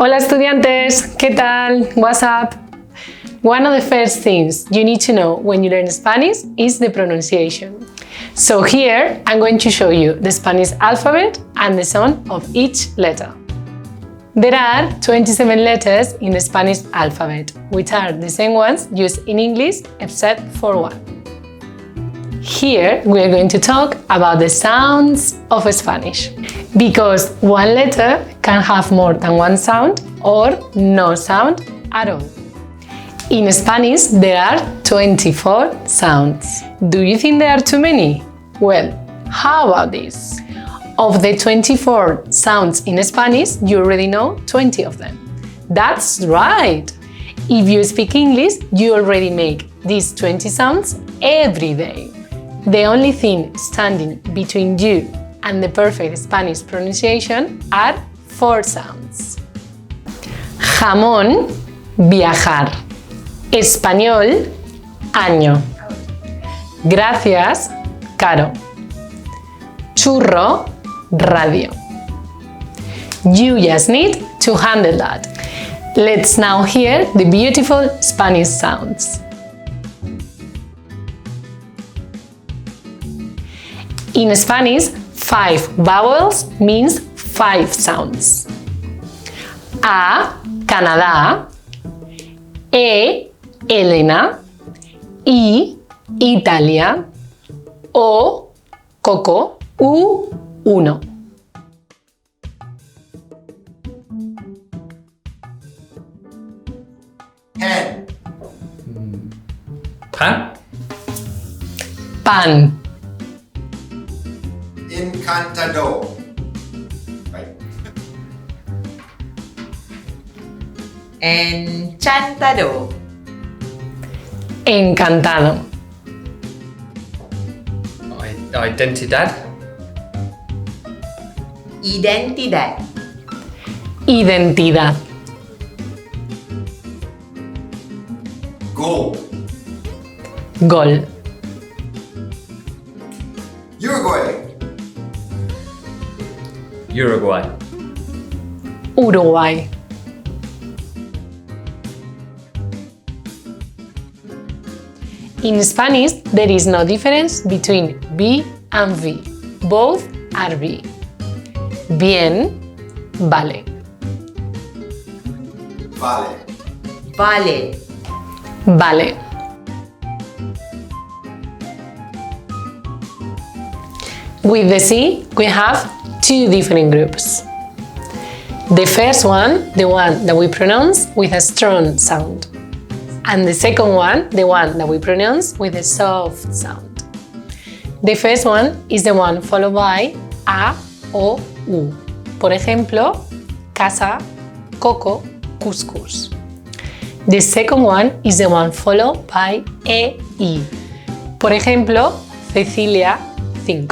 Hola estudiantes, ¿qué tal? What's up? One of the first things you need to know when you learn Spanish is the pronunciation. So here I'm going to show you the Spanish alphabet and the sound of each letter. There are 27 letters in the Spanish alphabet, which are the same ones used in English except for one. Here we are going to talk about the sounds of Spanish, because one letter can have more than one sound or no sound at all. In Spanish there are 24 sounds. Do you think there are too many? Well, how about this? Of the 24 sounds in Spanish, you already know 20 of them. That's right! If you speak English, you already make these 20 sounds every day. The only thing standing between you and the perfect Spanish pronunciation are 4 sounds. Jamón, viajar. Español, año. Gracias, caro. Churro, radio. You just need to handle that. Let's now hear the beautiful Spanish sounds. In Spanish, 5 vowels means 5 sounds. A, Canadá. E, Elena. I, Italia. O, Coco. U, uno. Pen. Pan? Pan. Encantador. Right. Enchantador. Encantado. Identidad? Identidad. Identidad. Goal. Gol. Uruguay. Uruguay. Uruguay. In Spanish, there is no difference between B and V. Both are B. Bien, vale. Vale. Vale. Vale. With the C, we have 2 different groups. The first one, the one that we pronounce with a strong sound. And the second one, the one that we pronounce with a soft sound. The first one is the one followed by A o U. Por ejemplo, casa, coco, couscous. The second one is the one followed by E, I. Por ejemplo, Cecilia, 5.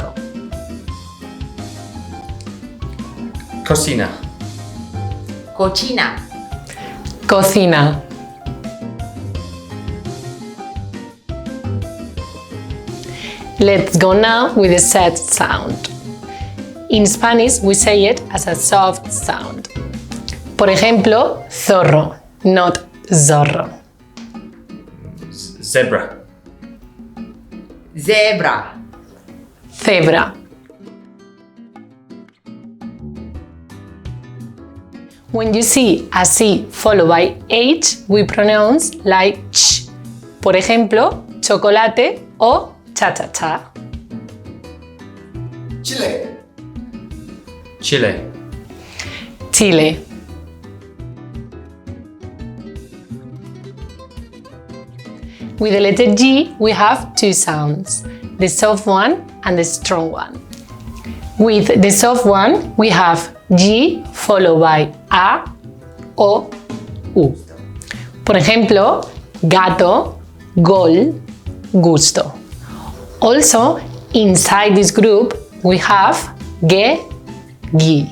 Cocina. Cocina. Cocina. Let's go now with the Z sound. In Spanish, we say it as a soft sound. Por ejemplo, zorro, not zorro. Zebra. Zebra. Zebra. When you see a C followed by H, we pronounce like ch. Por ejemplo, chocolate o cha-cha-cha. Chile. Chile. Chile. With the letter G, we have 2 sounds, the soft one and the strong one. With the soft one, we have G followed by A, O, U. Por ejemplo, gato, gol, gusto. Also, inside this group, we have ge, gi.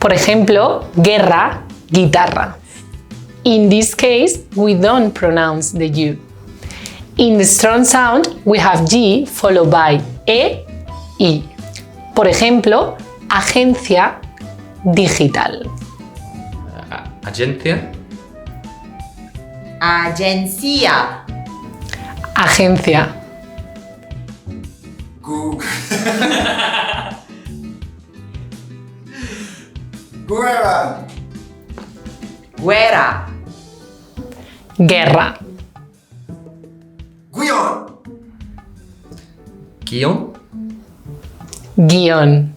Por ejemplo, guerra, guitarra. In this case, we don't pronounce the U. In the strong sound, we have G followed by E, I. Por ejemplo, agencia digital. Agencia. Agencia. Agencia. Gu- Guerra. Guerra. Guerra. Guion. Guion. Guión.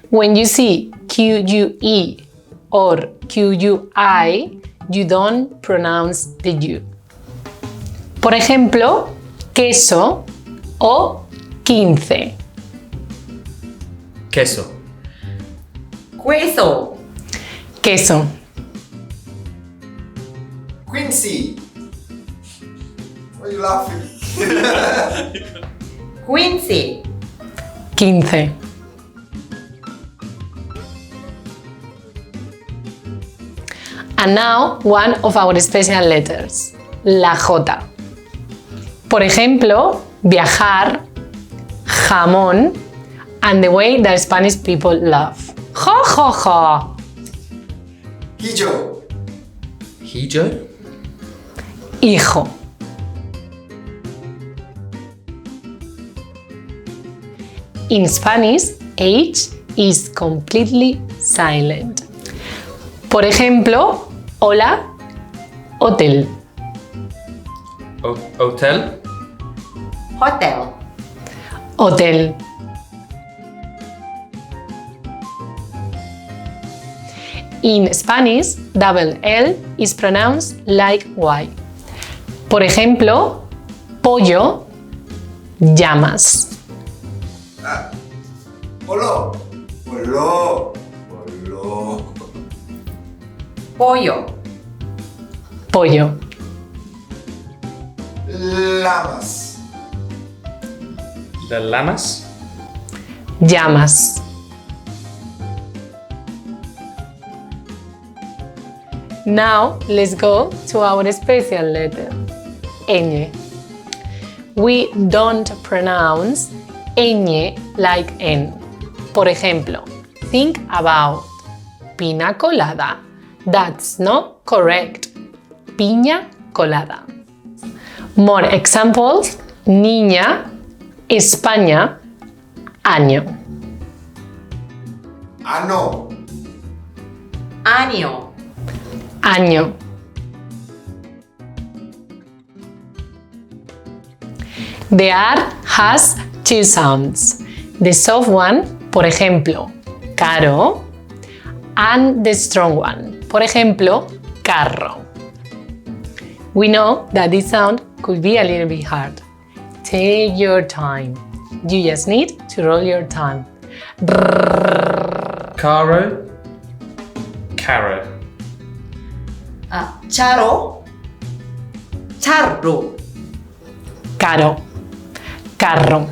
When you see QUE or QUI, you don't pronounce the U. Por ejemplo, queso o 15. Queso. Queso. Queso. Quincy. Why are you laughing? Quincy. 15. And now, one of our special letters, la J. Por ejemplo, viajar, jamón, and the way that Spanish people laugh. Jo, jo, jo. Hijo. Hijo. Hijo. In Spanish, H is completely silent. Por ejemplo, hola, hotel. Hotel. Hotel. Hotel. In Spanish, double L is pronounced like Y. Por ejemplo, pollo, llamas. Polo. Polo. Polo. Pollo. Pollo. Lamas. Las lamas. Llamas. Now, let's go to our special letter, ñ. We don't pronounce ñ like N. Por ejemplo, think about pina colada. That's not correct. Piña colada. More examples, niña, España, año. Ano. Año. Año. The R has two sounds. The soft one, por ejemplo, caro, and the strong one, por ejemplo, carro. We know that this sound could be a little bit hard. Take your time. You just need to roll your tongue. Caro. Caro. Charo. Charro. Caro. Carro.